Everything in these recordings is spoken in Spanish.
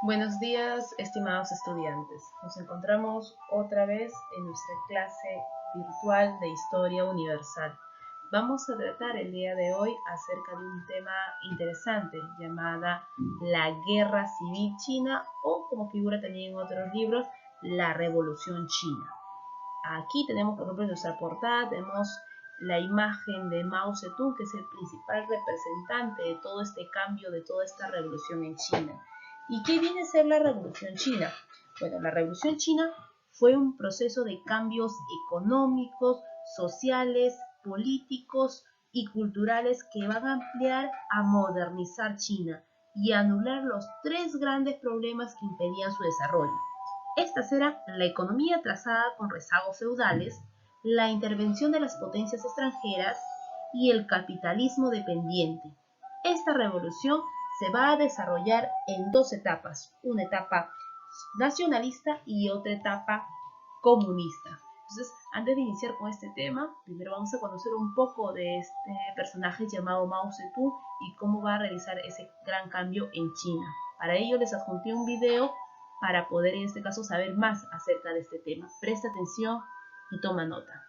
Buenos días, estimados estudiantes. Nos encontramos otra vez en nuestra clase virtual de Historia Universal. Vamos a tratar el día de hoy acerca de un tema interesante llamada la Guerra Civil China o, como figura también en otros libros, la Revolución China. Aquí tenemos, por ejemplo, en nuestra portada, tenemos la imagen de Mao Zedong, que es el principal representante de todo este cambio, de toda esta revolución en China. ¿Y qué viene a ser la Revolución China? Bueno, la Revolución China fue un proceso de cambios económicos, sociales, políticos y culturales que van a ampliar a modernizar China y a anular los tres grandes problemas que impedían su desarrollo. Estas eran la economía trazada con rezagos feudales, la intervención de las potencias extranjeras y el capitalismo dependiente. Esta revolución se va a desarrollar en dos etapas, una etapa nacionalista y otra etapa comunista. Entonces, antes de iniciar con este tema, primero vamos a conocer un poco de este personaje llamado Mao Zedong y cómo va a realizar ese gran cambio en China. Para ello les adjunté un video para poder en este caso saber más acerca de este tema. Presta atención y toma nota.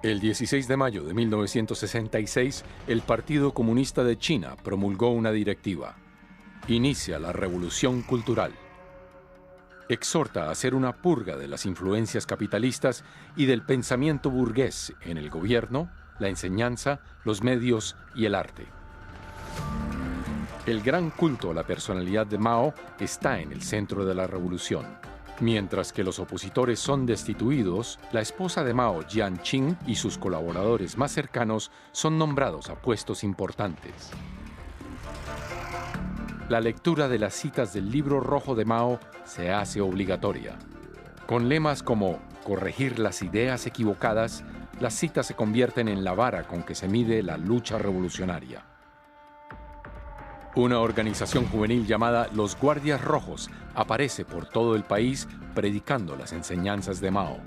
El 16 de mayo de 1966, el Partido Comunista de China promulgó una directiva. Inicia la Revolución Cultural. Exhorta a hacer una purga de las influencias capitalistas y del pensamiento burgués en el gobierno, la enseñanza, los medios y el arte. El gran culto a la personalidad de Mao está en el centro de la revolución. Mientras que los opositores son destituidos, la esposa de Mao, Jiang Qing, y sus colaboradores más cercanos son nombrados a puestos importantes. La lectura de las citas del Libro Rojo de Mao se hace obligatoria. Con lemas como corregir las ideas equivocadas, las citas se convierten en la vara con que se mide la lucha revolucionaria. Una organización juvenil llamada Los Guardias Rojos aparece por todo el país predicando las enseñanzas de Mao.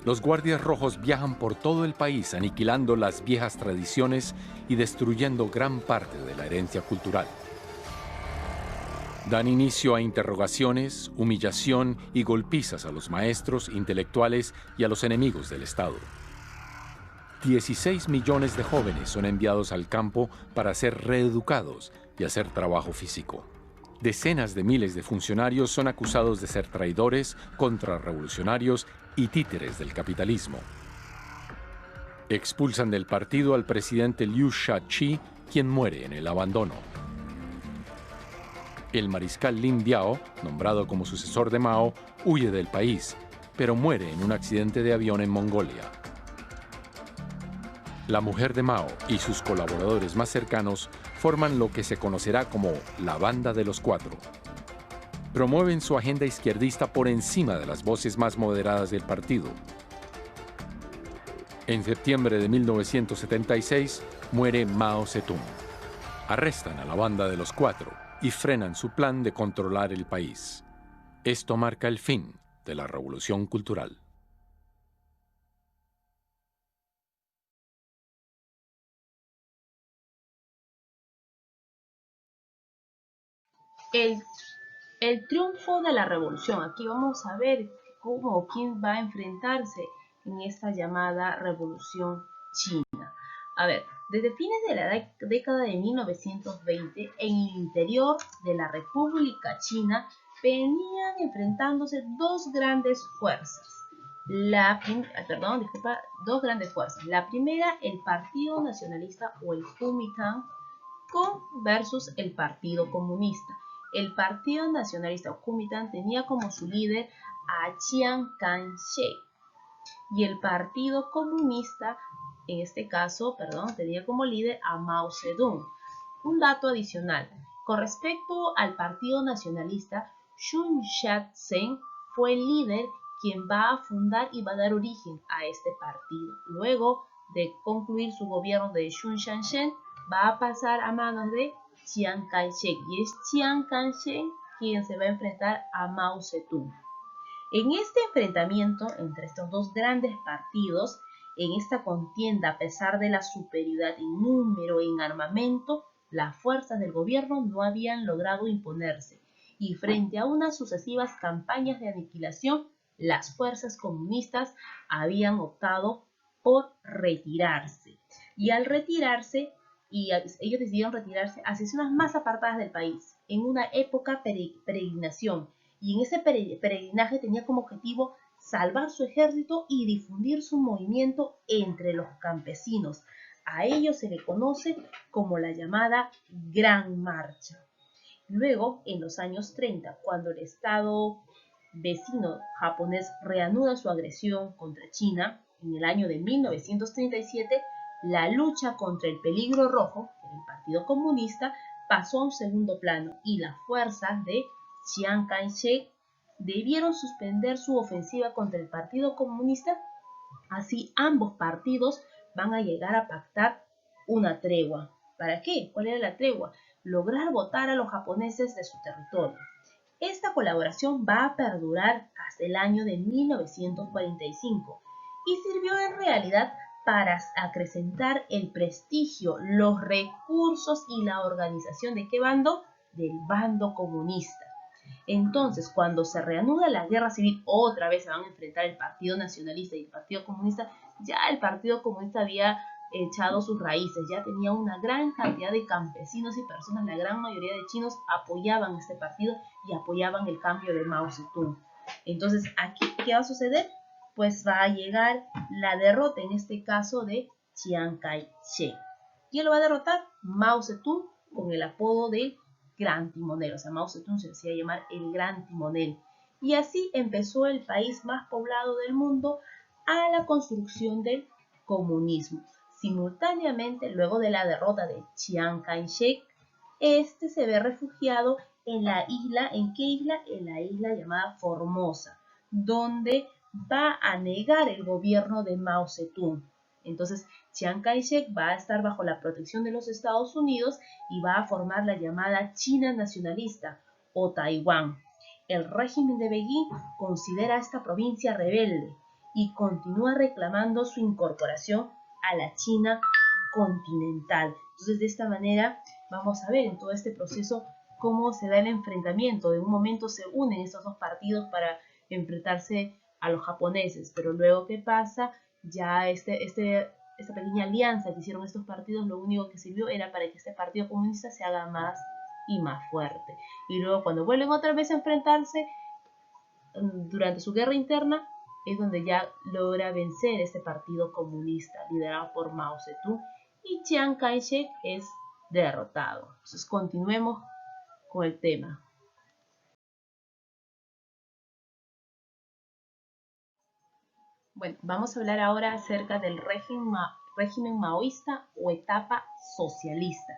Los Guardias Rojos viajan por todo el país aniquilando las viejas tradiciones y destruyendo gran parte de la herencia cultural. Dan inicio a interrogaciones, humillación y golpizas a los maestros, intelectuales y a los enemigos del Estado. 16 millones de jóvenes son enviados al campo para ser reeducados y hacer trabajo físico. Decenas de miles de funcionarios son acusados de ser traidores, contrarrevolucionarios y títeres del capitalismo. Expulsan del partido al presidente Liu Shaoqi, quien muere en el abandono. El mariscal Lin Biao, nombrado como sucesor de Mao, huye del país, pero muere en un accidente de avión en Mongolia. La mujer de Mao y sus colaboradores más cercanos forman lo que se conocerá como la Banda de los Cuatro. Promueven su agenda izquierdista por encima de las voces más moderadas del partido. En septiembre de 1976 muere Mao Zedong. Arrestan a la Banda de los Cuatro y frenan su plan de controlar el país. Esto marca el fin de la Revolución Cultural. El triunfo de la revolución. Aquí vamos a ver cómo o quién va a enfrentarse en esta llamada revolución china. A ver, desde fines de la década de 1920, en el interior de la República China venían enfrentándose dos grandes fuerzas. Dos grandes fuerzas. La primera, el Partido Nacionalista o el Kuomintang versus el Partido Comunista. El Partido Nacionalista o Kuomintang tenía como su líder a Chiang Kai-shek y el Partido Comunista, en este caso, tenía como líder a Mao Zedong. Un dato adicional, con respecto al Partido Nacionalista, Sun Yat-sen fue el líder quien va a fundar y va a dar origen a este partido. Luego de concluir su gobierno de Sun Yat-sen, va a pasar a manos de Chiang Kai-shek y es Chiang Kai-shek quien se va a enfrentar a Mao Zedong. En este enfrentamiento entre estos dos grandes partidos, en esta contienda, a pesar de la superioridad en número, en armamento, Las fuerzas del gobierno no habían logrado imponerse y frente a unas sucesivas campañas de aniquilación, las fuerzas comunistas habían optado por retirarse. Y al retirarse, ellos decidieron retirarse hacia zonas más apartadas del país, en una época peregrinación. Y en ese peregrinaje tenía como objetivo salvar su ejército y difundir su movimiento entre los campesinos. A ello se le conoce como la llamada Gran Marcha. Luego, en los años 30, cuando el Estado vecino japonés reanuda su agresión contra China, en el año de 1937, la lucha contra el peligro rojo, el Partido Comunista, pasó a un segundo plano y las fuerzas de Chiang Kai-shek debieron suspender su ofensiva contra el Partido Comunista. Así ambos partidos van a llegar a pactar una tregua. ¿Para qué? ¿Cuál era la tregua? Lograr votar a los japoneses de su territorio. Esta colaboración va a perdurar hasta el año de 1945 y sirvió en realidad para acrecentar el prestigio, los recursos y la organización ¿de qué bando? Del bando comunista. Entonces, cuando se reanuda la guerra civil, otra vez se van a enfrentar el Partido Nacionalista y el Partido Comunista. Ya el Partido Comunista había echado sus raíces, ya tenía una gran cantidad de campesinos y personas, la gran mayoría de chinos apoyaban este partido y apoyaban el cambio de Mao Zedong. Entonces, aquí, ¿qué va a suceder? Pues va a llegar la derrota, en este caso de Chiang Kai-shek. ¿Quién lo va a derrotar? Mao Zedong, con el apodo de Gran Timonel. O sea, Mao Zedong se decía llamar el Gran Timonel. Y así empezó el país más poblado del mundo a la construcción del comunismo. Simultáneamente, luego de la derrota de Chiang Kai-shek, este se ve refugiado en la isla, ¿en qué isla? En la isla llamada Formosa, donde va a negar el gobierno de Mao Zedong. Entonces, Chiang Kai-shek va a estar bajo la protección de los Estados Unidos y va a formar la llamada China nacionalista o Taiwán. El régimen de Beijing considera esta provincia rebelde y continúa reclamando su incorporación a la China continental. Entonces, de esta manera vamos a ver en todo este proceso cómo se da el enfrentamiento. De un momento se unen estos dos partidos para enfrentarse a los japoneses, pero luego ¿qué pasa? Ya esta pequeña alianza que hicieron estos partidos, lo único que sirvió era para que este partido comunista se haga más y más fuerte. Y luego cuando vuelven otra vez a enfrentarse, durante su guerra interna, es donde ya logra vencer este partido comunista liderado por Mao Zedong y Chiang Kai-shek es derrotado. Entonces continuemos con el tema. Bueno, vamos a hablar ahora acerca del régimen maoísta o etapa socialista.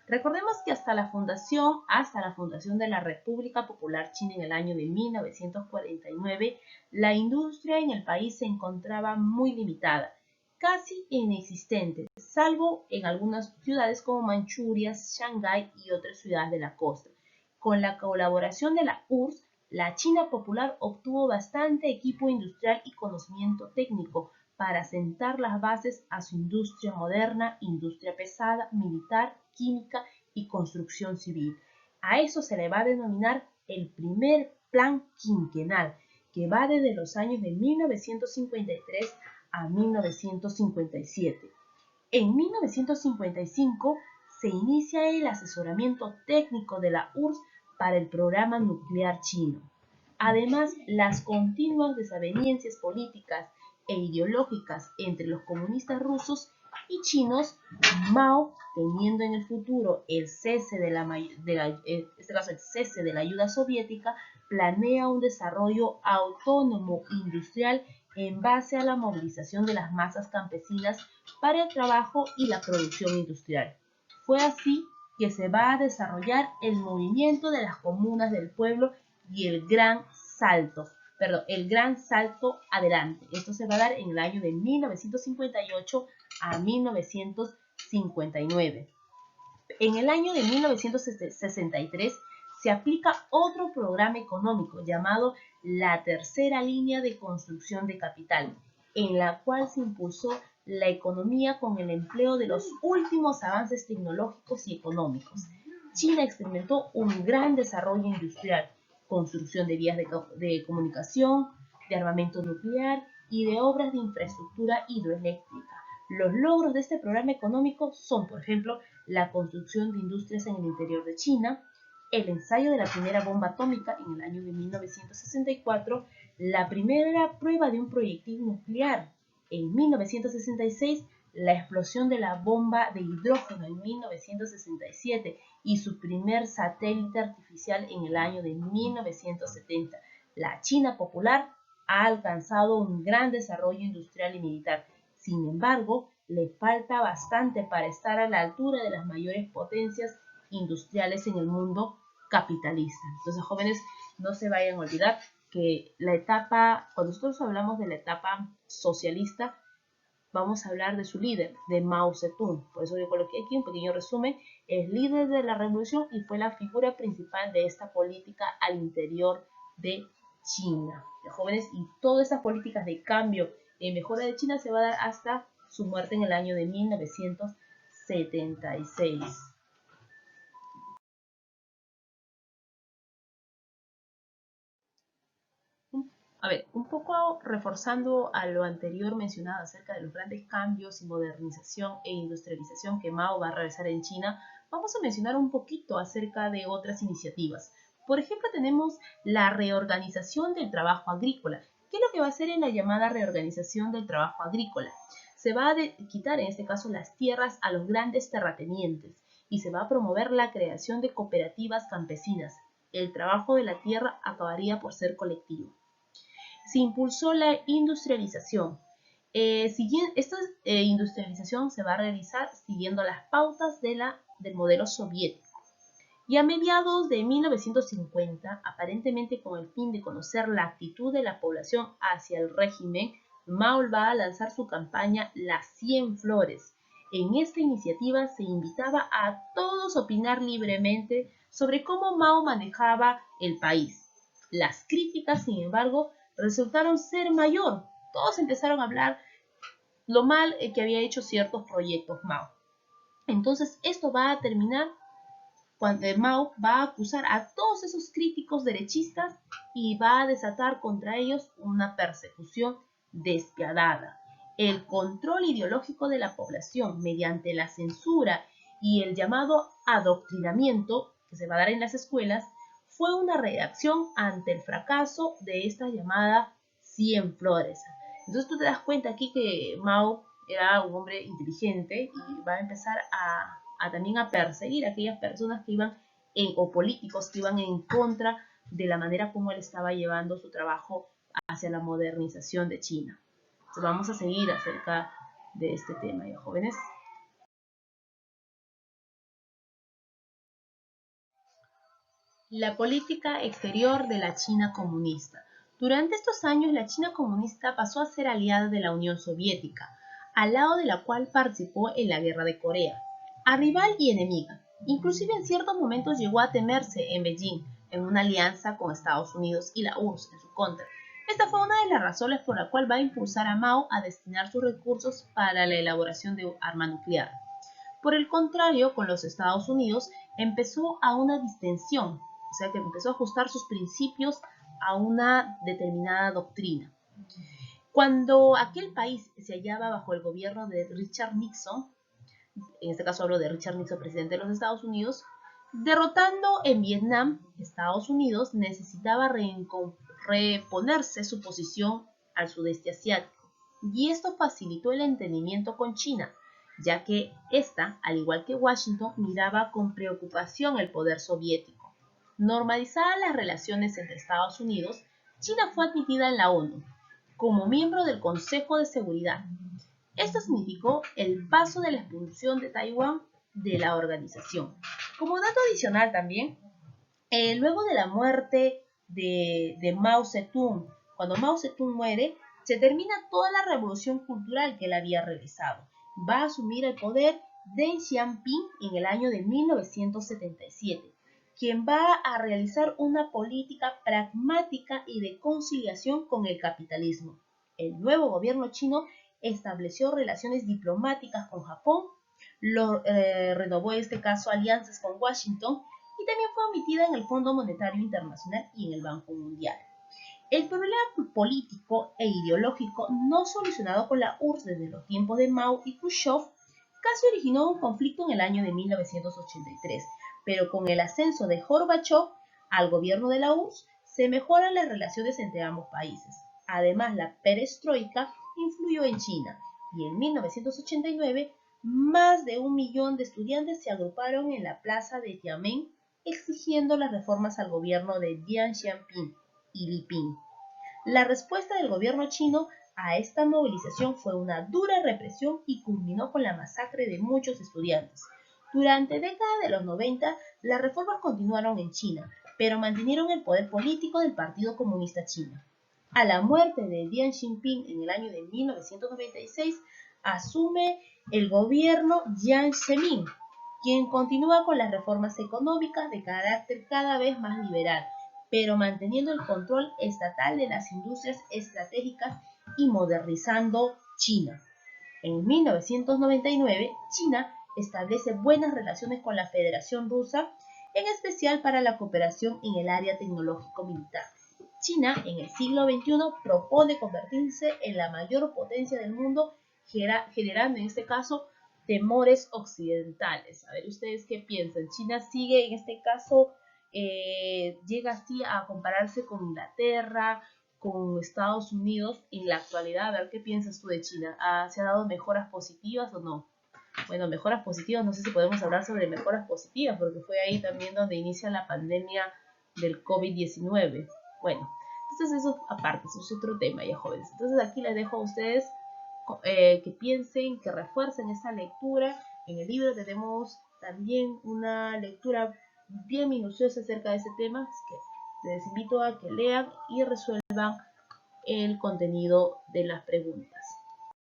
Recordemos que hasta la fundación de la República Popular China en el año de 1949, la industria en el país se encontraba muy limitada, casi inexistente, salvo en algunas ciudades como Manchuria, Shanghái y otras ciudades de la costa. Con la colaboración de la URSS, la China popular obtuvo bastante equipo industrial y conocimiento técnico para sentar las bases a su industria moderna, industria pesada, militar, química y construcción civil. A eso se le va a denominar el primer plan quinquenal, que va desde los años de 1953 a 1957. En 1955 se inicia el asesoramiento técnico de la URSS para el programa nuclear chino. Además, las continuas desavenencias políticas e ideológicas entre los comunistas rusos y chinos, Mao, teniendo en el futuro el cese de la ayuda soviética, planea un desarrollo autónomo industrial en base a la movilización de las masas campesinas para el trabajo y la producción industrial. Fue así que se va a desarrollar el movimiento de las comunas del pueblo y el gran salto adelante. Esto se va a dar en el año de 1958 a 1959. En el año de 1963 se aplica otro programa económico llamado la tercera línea de construcción de capital, en la cual se impulsó la economía con el empleo de los últimos avances tecnológicos y económicos. China experimentó un gran desarrollo industrial, construcción de vías de comunicación, de armamento nuclear y de obras de infraestructura hidroeléctrica. Los logros de este programa económico son, por ejemplo, la construcción de industrias en el interior de China, el ensayo de la primera bomba atómica en el año de 1964, la primera prueba de un proyectil nuclear en 1966, la explosión de la bomba de hidrógeno en 1967 y su primer satélite artificial en el año de 1970. La China popular ha alcanzado un gran desarrollo industrial y militar. Sin embargo, le falta bastante para estar a la altura de las mayores potencias industriales en el mundo capitalista. Entonces, jóvenes, no se vayan a olvidar que la etapa, cuando nosotros hablamos de la etapa socialista, vamos a hablar de su líder, de Mao Zedong. Por eso yo coloqué aquí un pequeño resumen. Es líder de la revolución y fue la figura principal de esta política al interior de China. Jóvenes, y todas estas políticas de cambio y mejora de China se va a dar hasta su muerte en el año de 1976. A ver, un poco reforzando a lo anterior mencionado acerca de los grandes cambios y modernización e industrialización que Mao va a realizar en China, vamos a mencionar un poquito acerca de otras iniciativas. Por ejemplo, tenemos la reorganización del trabajo agrícola. ¿Qué es lo que va a hacer en la llamada reorganización del trabajo agrícola? Se va a quitar en este caso las tierras a los grandes terratenientes y se va a promover la creación de cooperativas campesinas. El trabajo de la tierra acabaría por ser colectivo. Se impulsó la industrialización. Esta industrialización se va a realizar siguiendo las pautas del modelo soviético. Y a mediados de 1950, aparentemente con el fin de conocer la actitud de la población hacia el régimen, Mao va a lanzar su campaña Las 100 Flores. En esta iniciativa se invitaba a todos a opinar libremente sobre cómo Mao manejaba el país. Las críticas, sin embargo, resultaron ser mayor. Todos empezaron a hablar lo mal que había hecho ciertos proyectos Mao. Entonces esto va a terminar cuando Mao va a acusar a todos esos críticos derechistas y va a desatar contra ellos una persecución despiadada. El control ideológico de la población mediante la censura y el llamado adoctrinamiento que se va a dar en las escuelas fue una reacción ante el fracaso de esta llamada 100 Flores. Entonces tú te das cuenta aquí que Mao era un hombre inteligente y va a empezar también a perseguir a aquellas personas que iban o políticos que iban en contra de la manera como él estaba llevando su trabajo hacia la modernización de China. Entonces vamos a seguir acerca de este tema, ¿ya, jóvenes? La política exterior de la China comunista. Durante estos años, la China comunista pasó a ser aliada de la Unión Soviética, al lado de la cual participó en la Guerra de Corea. A rival y enemiga. Inclusive en ciertos momentos llegó a temerse en Beijing, en una alianza con Estados Unidos y la URSS en su contra. Esta fue una de las razones por la cual va a impulsar a Mao a destinar sus recursos para la elaboración de arma nuclear. Por el contrario, con los Estados Unidos empezó a una distensión, o sea que empezó a ajustar sus principios a una determinada doctrina. Cuando aquel país se hallaba bajo el gobierno de Richard Nixon, en este caso hablo de Richard Nixon, presidente de los Estados Unidos, derrotando en Vietnam, Estados Unidos necesitaba reponerse su posición al sudeste asiático, y esto facilitó el entendimiento con China, ya que ésta, al igual que Washington, miraba con preocupación el poder soviético. Normalizadas las relaciones entre Estados Unidos, China fue admitida en la ONU como miembro del Consejo de Seguridad. Esto significó el paso de la expulsión de Taiwán de la organización. Como dato adicional también, luego de la muerte de Mao Zedong, cuando Mao Zedong muere, se termina toda la revolución cultural que él había realizado. Va a asumir el poder Deng Xiaoping en el año de 1977, quien va a realizar una política pragmática y de conciliación con el capitalismo. El nuevo gobierno chino estableció relaciones diplomáticas con Japón, renovó en este caso alianzas con Washington y también fue omitida en el Fondo Monetario Internacional y en el Banco Mundial. El problema político e ideológico no solucionado con la URSS desde los tiempos de Mao y Khrushchev casi originó un conflicto en el año de 1983, pero con el ascenso de Gorbachev al gobierno de la URSS se mejoran las relaciones entre ambos países. Además, la perestroika influyó en China y en 1989 más de 1 millón de estudiantes se agruparon en la plaza de Tiananmen exigiendo las reformas al gobierno de Deng Xiaoping y Li Ping. La respuesta del gobierno chino a esta movilización fue una dura represión y culminó con la masacre de muchos estudiantes. Durante décadas de los 90, las reformas continuaron en China, pero mantuvieron el poder político del Partido Comunista Chino. A la muerte de Deng Xiaoping en el año de 1996, asume el gobierno Jiang Zemin, quien continúa con las reformas económicas de carácter cada vez más liberal, pero manteniendo el control estatal de las industrias estratégicas y modernizando China. En 1999, China establece buenas relaciones con la Federación Rusa, en especial para la cooperación en el área tecnológico-militar. China, en el siglo XXI, propone convertirse en la mayor potencia del mundo, generando en este caso temores occidentales. A ver, ¿ustedes qué piensan? China sigue, en este caso, llega así a compararse con Inglaterra, con Estados Unidos en la actualidad. A ver, ¿qué piensas tú de China? ¿Se ha dado mejoras positivas o no? Bueno, mejoras positivas, no sé si podemos hablar sobre mejoras positivas, porque fue ahí también donde inicia la pandemia del COVID-19. Bueno, entonces eso aparte, eso es otro tema ya, jóvenes. Entonces aquí les dejo a ustedes que piensen, que refuercen esa lectura. En el libro tenemos también una lectura bien minuciosa acerca de ese tema, así que les invito a que lean y resuelvan el contenido de las preguntas.